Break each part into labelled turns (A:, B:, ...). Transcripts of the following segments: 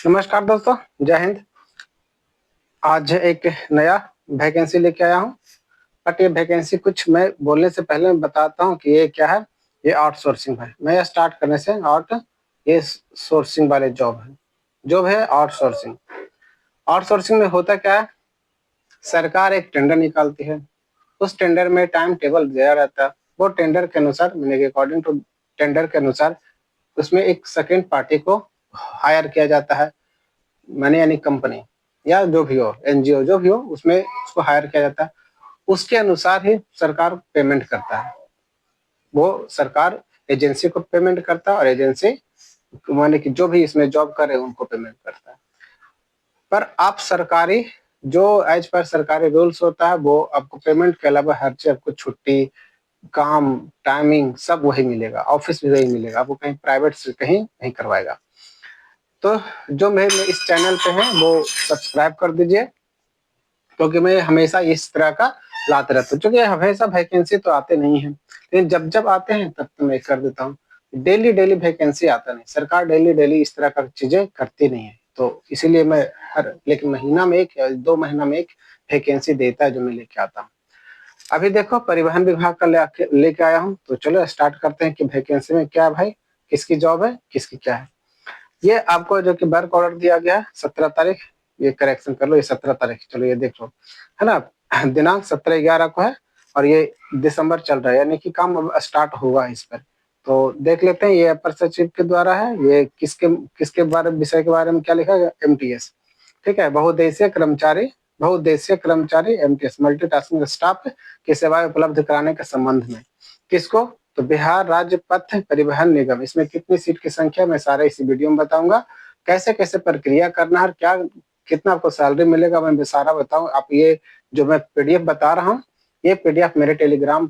A: नमस्कार दोस्तों, जय हिंद। आज एक नया वैकेंसी लेके आया हूँ। बट ये वैकेंसी कुछ मैं बोलने से पहले मैं बताता हूँ कि ये क्या है। ये आउटसोर्सिंग है। मैं स्टार्ट करने से ये सोर्सिंग वाले जॉब है आउटसोर्सिंग। आउटसोर्सिंग में होता क्या है, सरकार एक टेंडर निकालती है। उस टेंडर में टाइम टेबल दिया रहता है। वो टेंडर के अनुसार यानी कि अकॉर्डिंग टू टेंडर के अनुसार उसमें एक सेकेंड पार्टी को हायर किया जाता है। मैंने यानी कंपनी या जो भी हो, एनजीओ जो भी हो, उसमें उसको हायर किया जाता है। उसके अनुसार ही सरकार पेमेंट करता है। वो सरकार एजेंसी को पेमेंट करता है और एजेंसी माने कि जो भी इसमें जॉब करे उनको पेमेंट करता है। पर आप सरकारी जो एज पर सरकारी रूल्स होता है वो आपको पेमेंट के अलावा हर चीज, आपको छुट्टी, काम, टाइमिंग सब वही मिलेगा। ऑफिस भी वही मिलेगा, आपको कहीं प्राइवेट से कहीं नहीं करवाएगा। तो जो मेरे इस चैनल पे हैं वो सब्सक्राइब कर दीजिए, क्योंकि मैं हमेशा इस तरह का लाते रहता हूँ। क्योंकि हमेशा वैकेंसी तो आते नहीं है, लेकिन जब जब आते हैं तब तो मैं कर देता हूँ। डेली डेली वैकेंसी आता नहीं, सरकार डेली डेली इस तरह का चीजें करती नहीं है। तो इसीलिए मैं लेकिन महीना में एक या 2 महीना में एक वैकेंसी देता है जो मैं लेके आता हूँ। अभी देखो परिवहन विभाग का लेके आया हूँ। तो चलो स्टार्ट करते हैं कि वैकेंसी में क्या है भाई, किसकी जॉब है, किसकी क्या है। ये आपको जो कि वर्क ऑर्डर दिया गया है 17 तारीख, ये करेक्शन कर लो, ये 17 तारीख, चलो ये देख लो, है ना। दिनांक 17/11 को है और ये दिसंबर चल रहा है, यानी कि काम अब स्टार्ट हुआ है इस पर। तो देख लेते हैं ये अपर सचिव के द्वारा है। ये किसके किसके बारे विषय के बारे में क्या लिखा है, एमटीएस। ठीक है, बहुउद्देशीय कर्मचारी एमटीएस मल्टीटास्किंग स्टाफ की सेवाएं उपलब्ध कराने के संबंध में। किसको, तो बिहार राज्य पथ परिवहन निगम। इसमें कितनी सीट की संख्या मैं सारा इसी वीडियो में बताऊंगा। कैसे कैसे प्रक्रिया करना है, क्या कितना आपको सैलरी मिलेगा मैं सारा बताऊं। आप ये जो मैं पीडीएफ बता रहा हूँ, ये पीडीएफ मेरे टेलीग्राम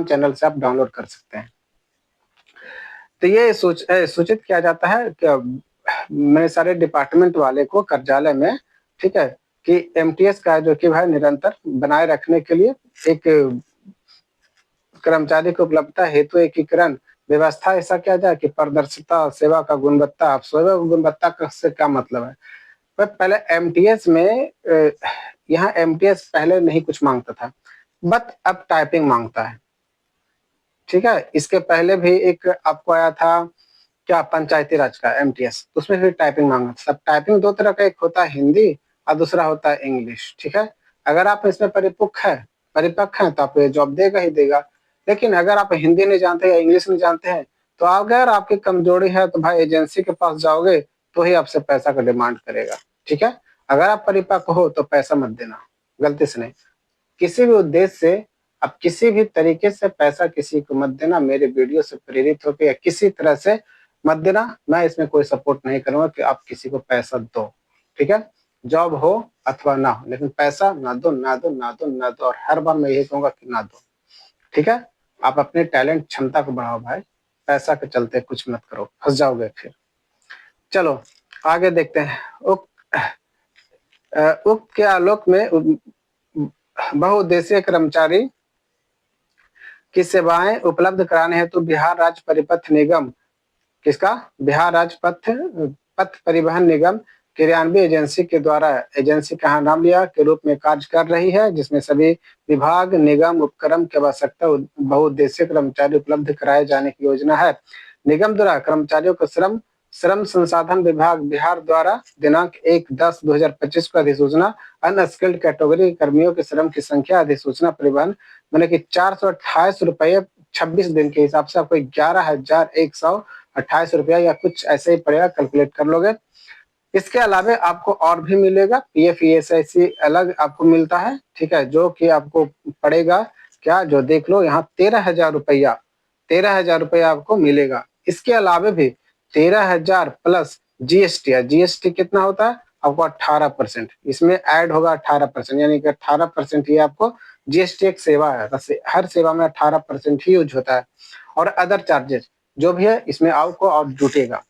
A: चैनल से आप डाउनलोड कर सकते हैं। तो ये सूचित किया जाता है कि मेरे सारे डिपार्टमेंट वाले को कार्यालय में, ठीक है, कि एमटीएस का जो कि भाई निरंतर बनाए रखने के लिए एक कर्मचारी की उपलब्धता हेतु एकीकरण व्यवस्था ऐसा किया जाए कि पारदर्शिता, सेवा का गुणवत्ता। अब सेवा गुणवत्ता से क्या मतलब है, पहले एमटीएस में यहाँ एमटीएस पहले नहीं कुछ मांगता था, बट अब टाइपिंग मांगता है। ठीक है, इसके पहले भी एक आपको आया था क्या, पंचायती राज का एमटीएस, उसमें भी टाइपिंग मांगा था। सब टाइपिंग दो तरह का, एक होता है हिंदी और दूसरा होता है इंग्लिश। ठीक है, अगर आप इसमें परिपक्व हैं तो आप ये जॉब देगा ही देगा। लेकिन अगर आप हिंदी नहीं जानते या इंग्लिश नहीं जानते हैं तो अगर आपकी कमजोरी है तो भाई एजेंसी के पास जाओगे तो ही आपसे पैसा का डिमांड करेगा। ठीक है, अगर आप परिपक्व हो तो पैसा मत देना, गलती से नहीं। किसी भी उद्देश्य से आप किसी भी तरीके से पैसा किसी को मत देना। मेरे वीडियो से प्रेरित होकर या किसी तरह से मत देना। मैं इसमें कोई सपोर्ट नहीं करूंगा कि आप किसी को पैसा दो। ठीक है, जॉब हो अथवा ना हो, लेकिन पैसा ना दो, ना दो, ना दो, ना दो। और हर बार मैं यही कहूंगा कि ना दो। ठीक है, आप अपने टैलेंट क्षमता को बढ़ाओ भाई, पैसा के चलते कुछ मत करो, फंस जाओगे फिर। चलो आगे देखते हैं। उक्त के आलोक में बहुउद्देशीय कर्मचारी की सेवाएं उपलब्ध कराने हेतु बिहार राज्य परिपथ निगम, किसका, बिहार राज्य पथ परिवहन निगम क्रियान्वयन एजेंसी के द्वारा, एजेंसी का नाम लिया के रूप में कार्य कर रही है, जिसमें सभी विभाग, निगम, उपक्रम की आवश्यकता बहुउद्देशीय कर्मचारी उपलब्ध कराए जाने की योजना है। निगम द्वारा कर्मचारियों को श्रम श्रम संसाधन विभाग बिहार द्वारा दिनांक 1/10/2025 को अधिसूचना अनस्किल्ड कैटेगरी कर्मियों के श्रम की संख्या अधिसूचना परिवहन मैंने कि 428 रुपये 26 दिन के हिसाब से आपको 11,128 रुपया या कुछ ऐसे ही पड़ेगा, कैलकुलेट कर लोगे। इसके अलावा आपको और भी मिलेगा, पीएफ ईएसआईसी अलग आपको मिलता है। ठीक है, जो कि आपको पड़ेगा क्या, जो देख लो यहाँ 13,000 रुपया आपको मिलेगा। इसके अलावा भी 13,000 प्लस जीएसटी है। जीएसटी कितना होता है आपको, 18%। इसमें ऐड होगा 18%, यानी कि 18% ये आपको जीएसटी एक सेवा है, हर सेवा में 18% ही यूज होता है। और अदर चार्जेस जो भी है इसमें आपको और जुटेगा।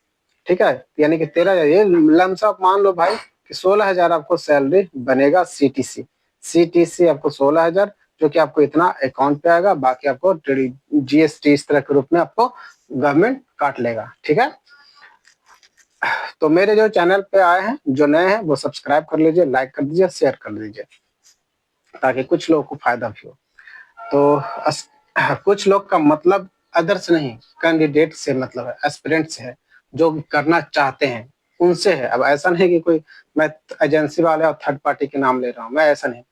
A: ठीक है, यानी कि 13,000 ये लमसम मान लो भाई कि 16,000 आपको सैलरी बनेगा। सीटीसी आपको 16,000, जो कि आपको इतना अकाउंट पे आएगा। बाकी आपको जीएसटी इस तरह के रूप में आपको गवर्नमेंट काट लेगा। ठीक है, तो मेरे जो चैनल पे आए हैं, जो नए हैं, वो सब्सक्राइब कर लीजिए, लाइक कर दीजिए, शेयर कर दीजिए, ताकि कुछ लोगों को फायदा भी हो। तो कुछ लोग का मतलब अदर्स नहीं, कैंडिडेट से मतलब है, एस्पिरेंट से है, जो करना चाहते हैं उनसे है। अब ऐसा नहीं कि कोई मैं एजेंसी वाले और थर्ड पार्टी के नाम ले रहा हूँ, मैं ऐसा नहीं।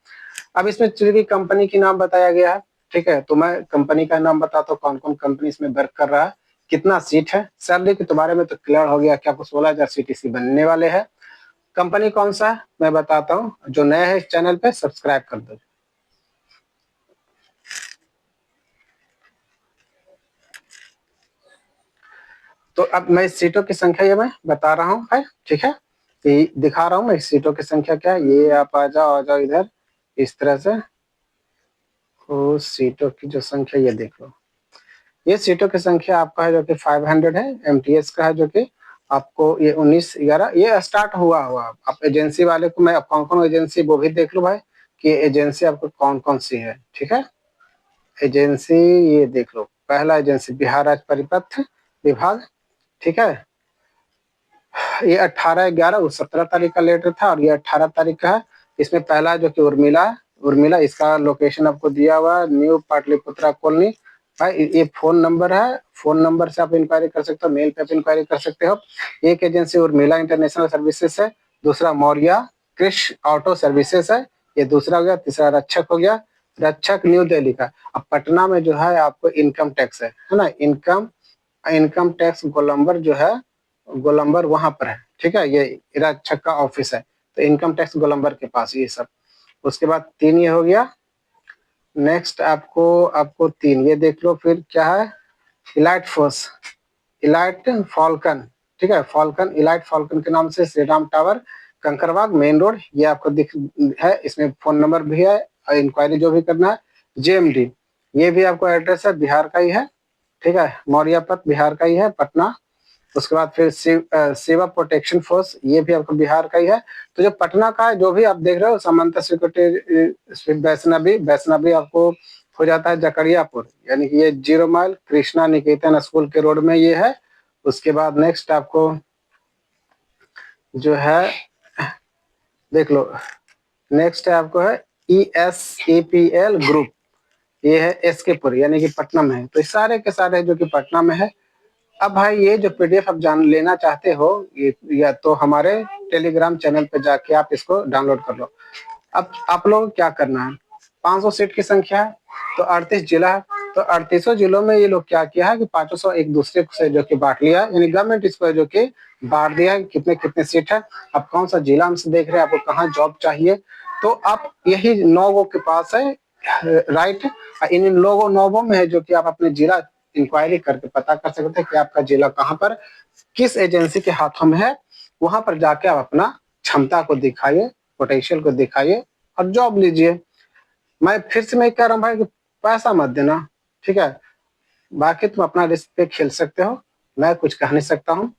A: अब इसमें चूंकि कंपनी की नाम बताया गया है, ठीक है, तो मैं कंपनी का नाम बताता हूँ, कौन कौन कंपनी इसमें वर्क कर रहा है, कितना सीट है। सैलरी के बारे में तो क्लियर हो गया कि आपको 16,000 सीट इसी बनने वाले हैं। कंपनी कौन सा है मैं बताता हूँ, जो नए है इस चैनल पे सब्सक्राइब कर दो। तो अब मैं इस सीटों की संख्या ये मैं बता रहा हूँ, है ठीक है, ये दिखा रहा हूँ मैं इस सीटों की संख्या क्या है। ये आप आ जाओ इधर, इस तरह से। उस सीटों की जो संख्या ये देख लो, ये सीटों की संख्या आपका है जो कि 500 है, एमटीएस का है जो कि आपको ये 19/11 ये स्टार्ट हुआ। आप एजेंसी वाले को मैं कौन कौन एजेंसी वो भी देख लो भाई, कि एजेंसी आपको कौन कौन सी है, ठीक है। एजेंसी ये देख लो, पहला एजेंसी बिहार राज्य परिपथ विभाग, ठीक है। ये 18/11 वो 17 तारीख का लेटर था, और ये 18 तारीख का है। इसमें पहला जो कि उर्मिला, उर्मिला इसका लोकेशन आपको दिया हुआ है, न्यू पाटलिपुत्रा कॉलोनी। भाई ये फोन नंबर है, फोन नंबर से आप इंक्वायरी कर सकते हो, मेल पे आप इंक्वायरी कर सकते हो। एक एजेंसी उर्मिला इंटरनेशनल सर्विसेज है, दूसरा मौर्या कृष ऑटो सर्विसेज है, ये दूसरा हो गया। तीसरा रक्षक हो गया, रक्षक न्यू दिल्ली का। अब पटना में जो है आपको इनकम टैक्स है ना, इनकम इनकम टैक्स गोलंबर जो है, गोलंबर वहां पर है, ठीक है। ये रक्षक का ऑफिस है, तो इनकम टैक्स गोलंबर के पास ये सब। उसके बाद 3 ये हो गया। नेक्स्ट आपको आपको 3 ये देख लो, फिर क्या है, इलाइट फोर्स, इलाइट फॉल्कन, ठीक है। फॉल्कन, इलाइट फॉल्कन के नाम से Shri Ram tower, Kankarbagh main road, ये आपको दिख है। इसमें फोन नंबर भी है, और इंक्वायरी जो भी करना है। जेएमडी, ये भी आपको एड्रेस है, बिहार का ही है, ठीक है। मौर्या पथ बिहार का ही है, पटना। उसके बाद फिर सेवा प्रोटेक्शन फोर्स, ये भी आपको बिहार का ही है। तो जो पटना का है, जो भी आप देख रहे हो, समंता सिक्योरिटी, वैष्णवी, वैष्णवी आपको हो जाता है जकरियापुर, यानी कि ये 0 माइल कृष्णा निकेतन स्कूल के रोड में ये है। उसके बाद नेक्स्ट आपको जो है देख लो, नेक्स्ट है आपको है ESEPL ग्रुप, ये है एसके पुर, यानी कि पटना में है। तो सारे के सारे जो कि पटना में है। अब भाई ये जो पीडीएफ आप जान लेना चाहते हो, ये या तो हमारे टेलीग्राम चैनल पे जाके आप इसको डाउनलोड कर लो। अब आप लोग को क्या करना है, 500 सीट की संख्या है, तो 38 जिला है। तो 38 जिलों में ये लोग क्या किया है कि 500 एक दूसरे से जो कि बांट लिया है, यानी गवर्नमेंट इसको जो कि बांट दिया है, कितने कितने सीट है। अब कौन सा जिला हमसे देख रहे हैं, आपको कहाँ जॉब चाहिए, तो आप यही 9 के पास है, राइट। इन लोगों 9 में है जो कि आप अपने जिला इंक्वायरी करके पता कर सकते हैं कि आपका जिला कहाँ पर किस एजेंसी के हाथों में है। वहां पर जाके आप अपना क्षमता को दिखाइए, पोटेंशियल को दिखाइए, और जॉब लीजिए। मैं फिर से मैं कह रहा हूँ भाई कि पैसा मत देना, ठीक है। बाकी तुम अपना रिस्क पे खेल सकते हो, मैं कुछ कह नहीं सकता हूँ।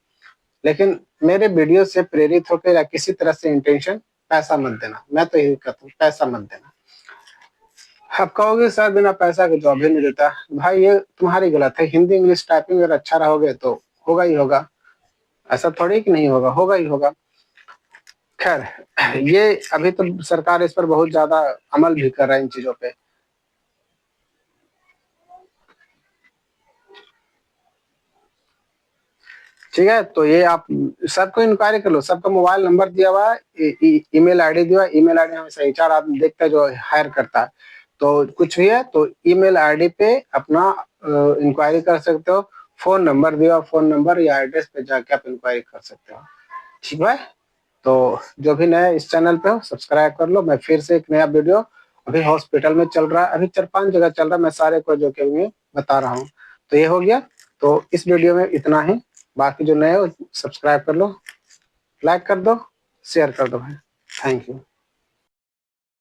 A: लेकिन मेरे वीडियो से प्रेरित होकर या किसी तरह से इंटेंशन, पैसा मत देना, मैं तो यही कहता हूँ, पैसा मत देना। आप कहोगे सर बिना पैसा के जॉब ही नहीं देता, भाई ये तुम्हारी गलत है। हिंदी इंग्लिश टाइपिंग अगर अच्छा रहोगे तो होगा ही होगा, ऐसा थोड़ी कि नहीं होगा, होगा ही होगा। खैर, ये अभी तो सरकार इस पर बहुत ज्यादा अमल भी कर रहा है इन चीजों पे। ठीक है, तो ये आप सबको इंक्वायरी कर लो, सबका मोबाइल नंबर दिया हुआ है, ईमेल आईडी दिया हुआ है। ईमेल आईडी हमेशा HR आदमी देखता है जो हायर करता है। तो कुछ भी है तो ईमेल आईडी पे अपना इंक्वायरी कर सकते हो। फोन नंबर दिया हुआ, फोन नंबर या एड्रेस पे जाके आप इंक्वायरी कर सकते हो, ठीक है। तो जो भी नया इस चैनल पे हो सब्सक्राइब कर लो। मैं फिर से एक नया वीडियो, अभी हॉस्पिटल में चल रहा है, अभी 4-5 जगह चल रहा है, मैं सारे को जो कि मैं बता रहा हूँ। तो ये हो गया, तो इस वीडियो में इतना ही। बाकी जो नए हो सब्सक्राइब कर लो, लाइक कर दो, शेयर कर दो भाई। Thank you.